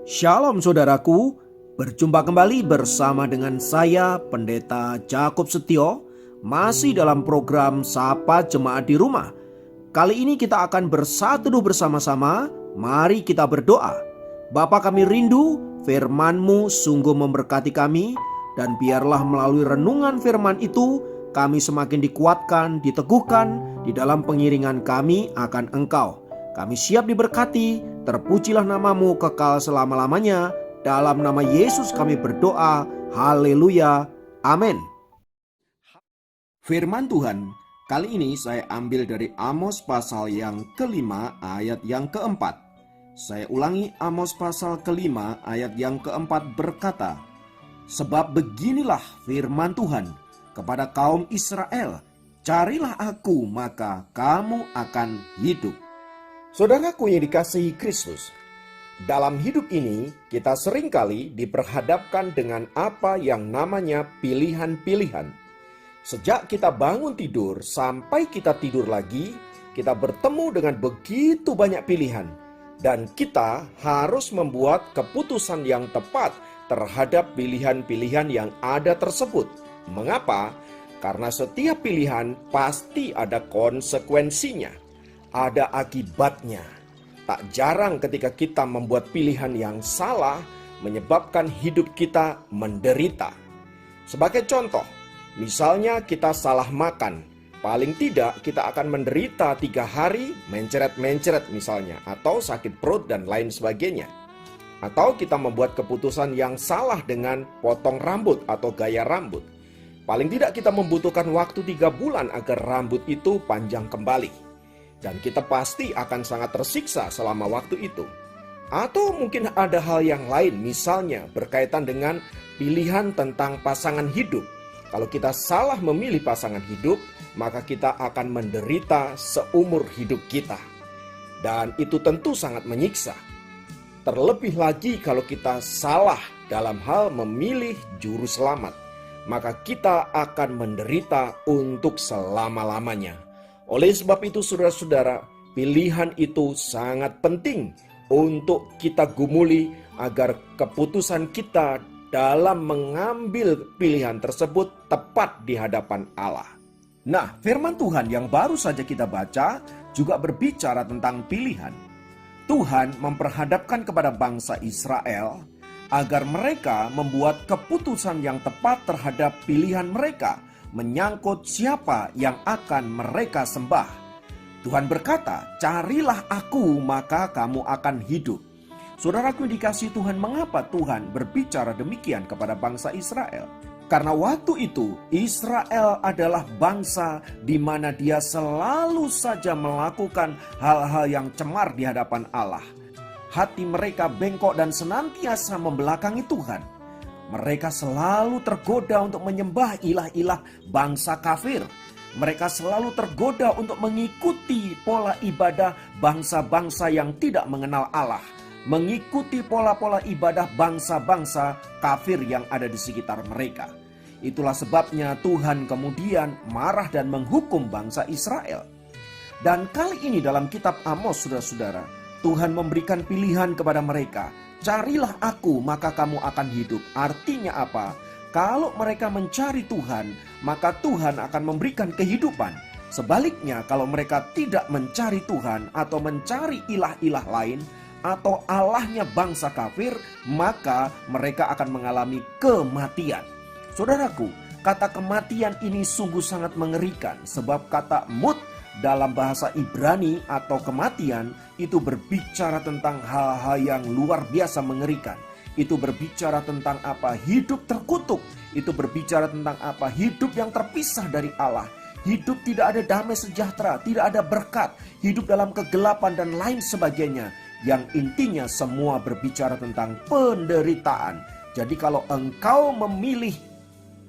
Shalom saudaraku, berjumpa kembali bersama dengan saya Pendeta Jakob Setio, masih dalam program Sapa Jemaat di Rumah. Kali ini kita akan bersatu bersama-sama, mari kita berdoa. Bapa kami rindu, firman-Mu sungguh memberkati kami, dan biarlah melalui renungan firman itu, kami semakin dikuatkan, diteguhkan di dalam pengiringan kami akan Engkau. Kami siap diberkati, terpujilah nama-Mu kekal selama-lamanya. Dalam nama Yesus kami berdoa, haleluya, amin. Firman Tuhan, kali ini saya ambil dari Amos pasal yang kelima ayat yang keempat. Saya ulangi, Amos pasal kelima ayat yang keempat berkata, "Sebab beginilah firman Tuhan kepada kaum Israel, carilah aku maka kamu akan hidup." Saudaraku yang dikasihi Kristus, dalam hidup ini kita seringkali diperhadapkan dengan apa yang namanya pilihan-pilihan. Sejak kita bangun tidur sampai kita tidur lagi, kita bertemu dengan begitu banyak pilihan. Dan kita harus membuat keputusan yang tepat terhadap pilihan-pilihan yang ada tersebut. Mengapa? Karena setiap pilihan pasti ada konsekuensinya. Ada akibatnya. Tak jarang ketika kita membuat pilihan yang salah menyebabkan hidup kita menderita. Sebagai contoh, misalnya kita salah makan, paling tidak kita akan menderita 3 hari mencret-mencret misalnya, atau sakit perut dan lain sebagainya. Atau kita membuat keputusan yang salah dengan potong rambut atau gaya rambut. Paling tidak kita membutuhkan waktu 3 bulan agar rambut itu panjang kembali. Dan kita pasti akan sangat tersiksa selama waktu itu. Atau mungkin ada hal yang lain, misalnya berkaitan dengan pilihan tentang pasangan hidup. Kalau kita salah memilih pasangan hidup, maka kita akan menderita seumur hidup kita. Dan itu tentu sangat menyiksa. Terlebih lagi kalau kita salah dalam hal memilih juru selamat, maka kita akan menderita untuk selama-lamanya. Oleh sebab itu saudara-saudara, pilihan itu sangat penting untuk kita gumuli agar keputusan kita dalam mengambil pilihan tersebut tepat di hadapan Allah. Nah, firman Tuhan yang baru saja kita baca juga berbicara tentang pilihan. Tuhan memperhadapkan kepada bangsa Israel agar mereka membuat keputusan yang tepat terhadap pilihan mereka menyangkut siapa yang akan mereka sembah. Tuhan berkata, "Carilah aku maka kamu akan hidup." Saudaraku dikasihi Tuhan, mengapa Tuhan berbicara demikian kepada bangsa Israel? Karena waktu itu Israel adalah bangsa di mana dia selalu saja melakukan hal-hal yang cemar di hadapan Allah. Hati mereka bengkok dan senantiasa membelakangi Tuhan. Mereka selalu tergoda untuk menyembah ilah-ilah bangsa kafir. Mereka selalu tergoda untuk mengikuti pola ibadah bangsa-bangsa yang tidak mengenal Allah. Mengikuti pola-pola ibadah bangsa-bangsa kafir yang ada di sekitar mereka. Itulah sebabnya Tuhan kemudian marah dan menghukum bangsa Israel. Dan kali ini dalam kitab Amos, saudara-saudara, Tuhan memberikan pilihan kepada mereka. Carilah aku maka kamu akan hidup. Artinya apa? Kalau mereka mencari Tuhan, maka Tuhan akan memberikan kehidupan. Sebaliknya kalau mereka tidak mencari Tuhan atau mencari ilah-ilah lain atau Allahnya bangsa kafir, maka mereka akan mengalami kematian. Saudaraku, kata kematian ini sungguh sangat mengerikan, sebab kata mut dalam bahasa Ibrani atau kematian itu berbicara tentang hal-hal yang luar biasa mengerikan. Itu berbicara tentang apa? Hidup terkutuk. Itu berbicara tentang apa? Hidup yang terpisah dari Allah. Hidup tidak ada damai sejahtera, tidak ada berkat. Hidup dalam kegelapan dan lain sebagainya. Yang intinya semua berbicara tentang penderitaan. Jadi kalau engkau memilih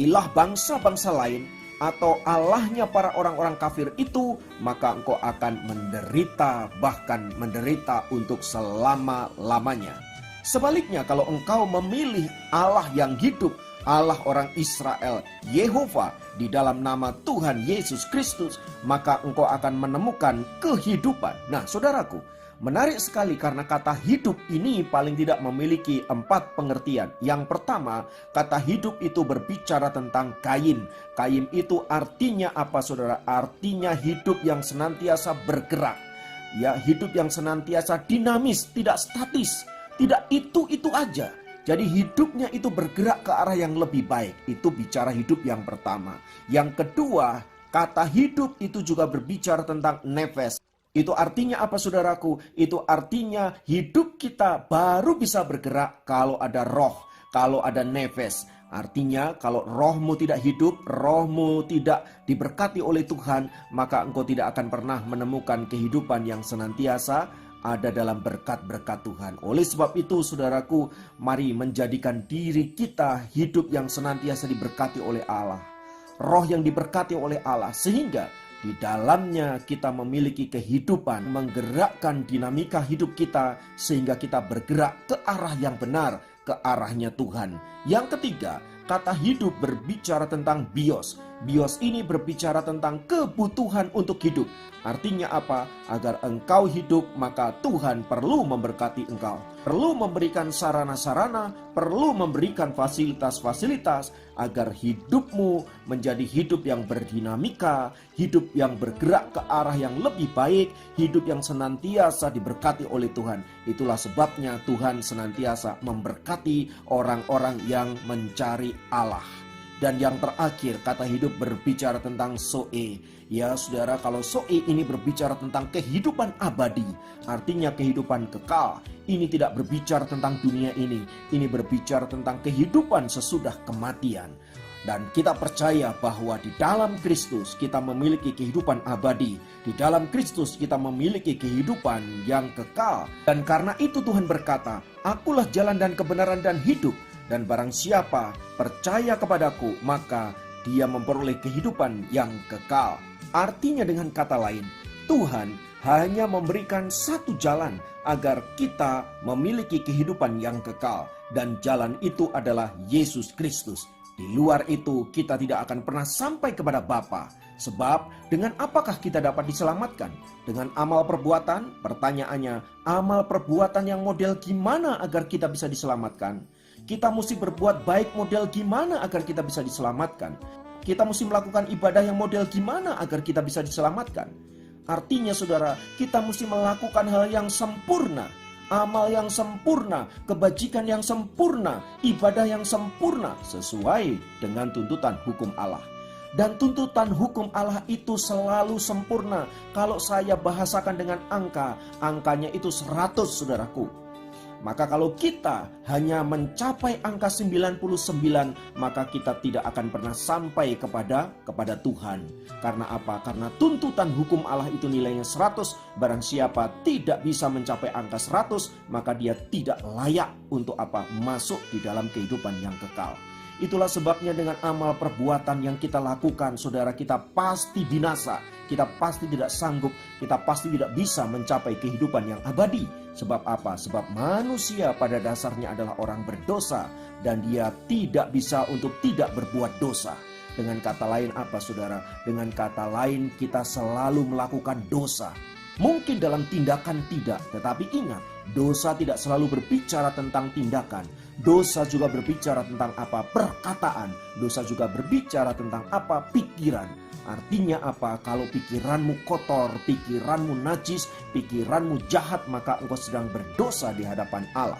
ilah bangsa-bangsa lain atau Allahnya para orang-orang kafir itu, maka engkau akan menderita, bahkan menderita untuk selama-lamanya. Sebaliknya kalau engkau memilih Allah yang hidup, Allah orang Israel, Yehova, di dalam nama Tuhan Yesus Kristus, maka engkau akan menemukan kehidupan. Nah saudaraku, Menarik sekali karena kata hidup ini paling tidak memiliki 4 pengertian. Yang pertama, kata hidup itu berbicara tentang Kain. Kain itu artinya apa, saudara? Artinya hidup yang senantiasa bergerak. Ya, hidup yang senantiasa dinamis, tidak statis, tidak itu aja. Jadi hidupnya itu bergerak ke arah yang lebih baik. Itu bicara hidup yang pertama. Yang kedua, kata hidup itu juga berbicara tentang nefes. Itu artinya apa, saudaraku? Itu artinya hidup kita baru bisa bergerak kalau ada roh, kalau ada nefes. Artinya kalau rohmu tidak hidup, rohmu tidak diberkati oleh Tuhan, maka engkau tidak akan pernah menemukan kehidupan yang senantiasa ada dalam berkat-berkat Tuhan. Oleh sebab itu, saudaraku, mari menjadikan diri kita hidup yang senantiasa diberkati oleh Allah. Roh yang diberkati oleh Allah, sehingga di dalamnya kita memiliki kehidupan, menggerakkan dinamika hidup kita sehingga kita bergerak ke arah yang benar, ke arahnya Tuhan. Yang ketiga, kata hidup berbicara tentang bios. Bios ini berbicara tentang kebutuhan untuk hidup. Artinya apa? Agar engkau hidup, maka Tuhan perlu memberkati engkau. Perlu memberikan sarana-sarana, perlu memberikan fasilitas-fasilitas agar hidupmu menjadi hidup yang berdinamika, hidup yang bergerak ke arah yang lebih baik, hidup yang senantiasa diberkati oleh Tuhan. Itulah sebabnya Tuhan senantiasa memberkati orang-orang yang mencari Allah. Dan yang terakhir, kata hidup berbicara tentang Zoe. Ya saudara, kalau Zoe ini berbicara tentang kehidupan abadi, artinya kehidupan kekal. Ini tidak berbicara tentang dunia ini. Ini berbicara tentang kehidupan sesudah kematian. Dan kita percaya bahwa di dalam Kristus kita memiliki kehidupan abadi. Di dalam Kristus kita memiliki kehidupan yang kekal. Dan karena itu Tuhan berkata, "Akulah jalan dan kebenaran dan hidup. Dan barang siapa percaya kepadaku, maka dia memperoleh kehidupan yang kekal." Artinya dengan kata lain, Tuhan hanya memberikan satu jalan agar kita memiliki kehidupan yang kekal. Dan jalan itu adalah Yesus Kristus. Di luar itu kita tidak akan pernah sampai kepada Bapa. Sebab dengan apakah kita dapat diselamatkan? Dengan amal perbuatan? Pertanyaannya, amal perbuatan yang model gimana agar kita bisa diselamatkan? Kita mesti berbuat baik model gimana agar kita bisa diselamatkan? Kita mesti melakukan ibadah yang model gimana agar kita bisa diselamatkan? Artinya saudara, kita mesti melakukan hal yang sempurna, amal yang sempurna, kebajikan yang sempurna, ibadah yang sempurna sesuai dengan tuntutan hukum Allah. Dan tuntutan hukum Allah itu selalu sempurna. Kalau saya bahasakan dengan angka, angkanya itu 100, saudaraku. Maka kalau kita hanya mencapai angka 99, maka kita tidak akan pernah sampai kepada Tuhan. Karena apa? Karena tuntutan hukum Allah itu nilainya 100. Barang siapa tidak bisa mencapai angka 100, maka dia tidak layak untuk apa? Masuk di dalam kehidupan yang kekal. Itulah sebabnya dengan amal perbuatan yang kita lakukan, saudara, kita pasti binasa. Kita pasti tidak sanggup, kita pasti tidak bisa mencapai kehidupan yang abadi. Sebab apa? Sebab manusia pada dasarnya adalah orang berdosa dan dia tidak bisa untuk tidak berbuat dosa. Dengan kata lain apa, saudara? Dengan kata lain kita selalu melakukan dosa. Mungkin dalam tindakan tidak, tetapi ingat, dosa tidak selalu berbicara tentang tindakan. Dosa juga berbicara tentang apa? Perkataan. Dosa juga berbicara tentang apa? Pikiran. Artinya apa? Kalau pikiranmu kotor, pikiranmu najis, pikiranmu jahat, maka engkau sedang berdosa di hadapan Allah.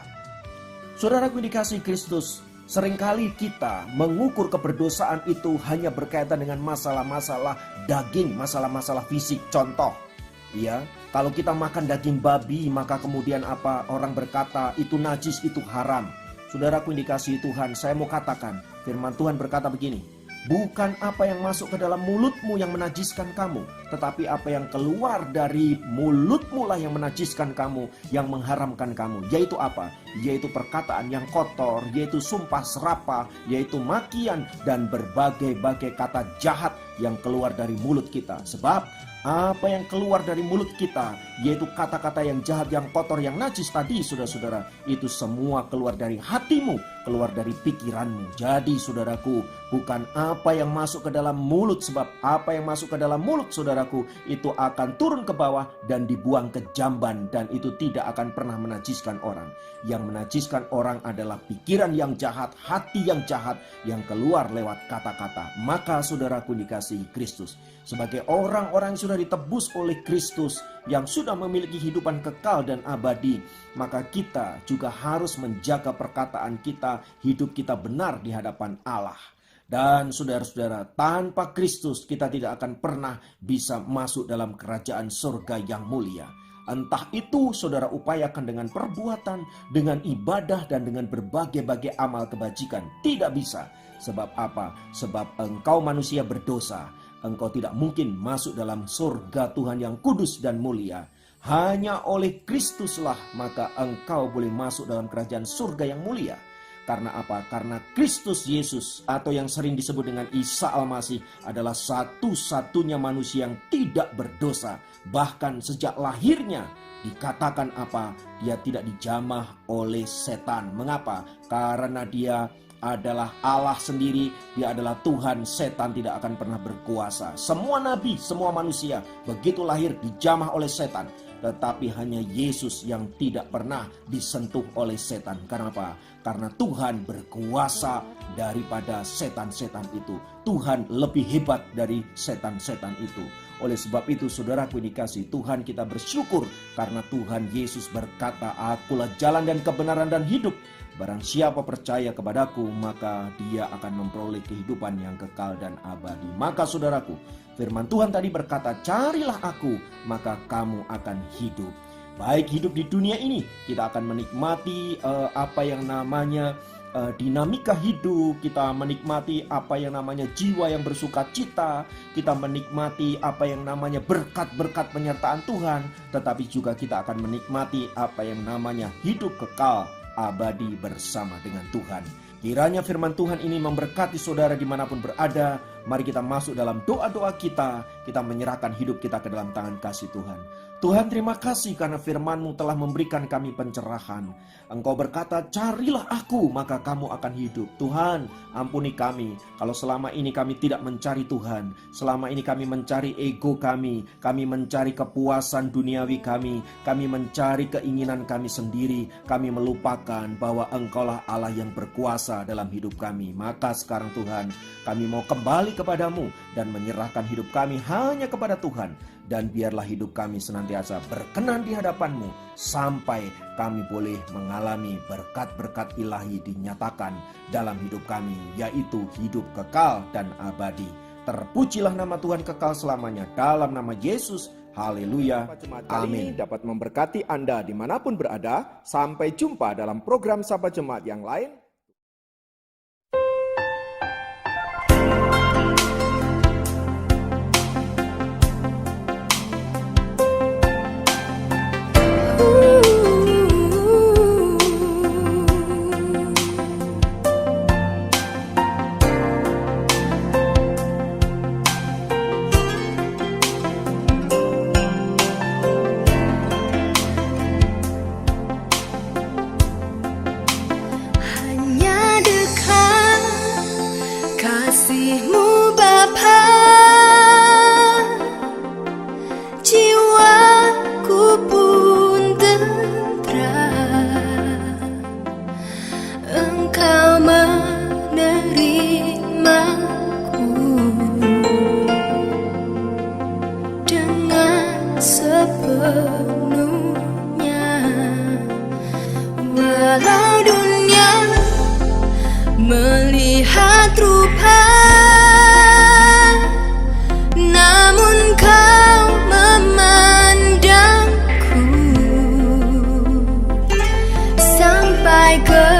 Saudaraku yang dikasihi Kristus, seringkali kita mengukur keberdosaan itu hanya berkaitan dengan masalah-masalah daging, masalah-masalah fisik. Contoh, ya, kalau kita makan daging babi, maka kemudian apa? Orang berkata itu najis, itu haram. Saudaraku yang dikasihi Tuhan, saya mau katakan, firman Tuhan berkata begini, bukan apa yang masuk ke dalam mulutmu yang menajiskan kamu, tetapi apa yang keluar dari mulutmu lah yang menajiskan kamu, yang mengharamkan kamu. Yaitu apa? Yaitu perkataan yang kotor, yaitu sumpah serapah, yaitu makian, dan berbagai-bagai kata jahat yang keluar dari mulut kita. Sebab apa yang keluar dari mulut kita, yaitu kata-kata yang jahat, yang kotor, yang najis tadi, saudara-saudara, itu semua keluar dari hatimu, keluar dari pikiranmu. Jadi saudaraku, bukan apa yang masuk ke dalam mulut, sebab apa yang masuk ke dalam mulut, saudaraku, itu akan turun ke bawah dan dibuang ke jamban, dan itu tidak akan pernah menajiskan orang. Yang menajiskan orang adalah pikiran yang jahat, hati yang jahat, yang keluar lewat kata-kata. Maka saudaraku dikasihi Kristus, sebagai orang-orang yang sudah ditebus oleh Kristus, yang sudah memiliki kehidupan kekal dan abadi, maka kita juga harus menjaga perkataan kita, hidup kita benar di hadapan Allah. Dan saudara-saudara, tanpa Kristus kita tidak akan pernah bisa masuk dalam kerajaan surga yang mulia. Entah itu saudara upayakan dengan perbuatan, dengan ibadah, dan dengan berbagai-bagai amal kebajikan. Tidak bisa. Sebab apa? Sebab engkau manusia berdosa. Engkau tidak mungkin masuk dalam surga Tuhan yang kudus dan mulia. Hanya oleh Kristuslah maka engkau boleh masuk dalam kerajaan surga yang mulia. Karena apa? Karena Kristus Yesus, atau yang sering disebut dengan Isa Al-Masih, adalah satu-satunya manusia yang tidak berdosa. Bahkan sejak lahirnya dikatakan apa? Dia tidak dijamah oleh setan. Mengapa? Karena dia adalah Allah sendiri, dia adalah Tuhan. Setan tidak akan pernah berkuasa. Semua nabi, semua manusia begitu lahir dijamah oleh setan, tetapi hanya Yesus yang tidak pernah disentuh oleh setan. Karena apa? Karena Tuhan berkuasa daripada setan-setan itu. Tuhan lebih hebat dari setan-setan itu. Oleh sebab itu saudaraku dikasihi Tuhan, kita bersyukur karena Tuhan Yesus berkata, "Akulah jalan dan kebenaran dan hidup. Barang siapa percaya kepadaku, maka dia akan memperoleh kehidupan yang kekal dan abadi." Maka saudaraku, firman Tuhan tadi berkata, "Carilah aku, maka kamu akan hidup." Baik hidup di dunia ini, kita akan menikmati apa yang namanya dinamika hidup. Kita menikmati apa yang namanya jiwa yang bersuka cita. Kita menikmati apa yang namanya berkat-berkat penyertaan Tuhan. Tetapi juga kita akan menikmati apa yang namanya hidup kekal abadi bersama dengan Tuhan. Kiranya firman Tuhan ini memberkati saudara dimanapun berada. Mari kita masuk dalam doa-doa kita. Kita menyerahkan hidup kita ke dalam tangan kasih Tuhan. Tuhan, terima kasih karena firman-Mu telah memberikan kami pencerahan. Engkau berkata, "Carilah aku, maka kamu akan hidup." Tuhan, ampuni kami kalau selama ini kami tidak mencari Tuhan. Selama ini kami mencari ego kami mencari kepuasan duniawi kami mencari keinginan kami sendiri. Kami melupakan bahwa Engkaulah Allah yang berkuasa dalam hidup kami. Maka sekarang Tuhan, kami mau kembali kepadamu dan menyerahkan hidup kami hanya kepada Tuhan. Dan biarlah hidup kami senantiasa berkenan di hadapan-Mu sampai kami boleh mengalami berkat-berkat ilahi dinyatakan dalam hidup kami, yaitu hidup kekal dan abadi. Terpujilah nama Tuhan kekal selamanya, dalam nama Yesus. Haleluya. Amin. Dapat memberkati Anda dimanapun berada. Sampai jumpa dalam program Sahabat Jemaat yang lain. Walau dunia melihat rupa, namun kau memandangku sampai ke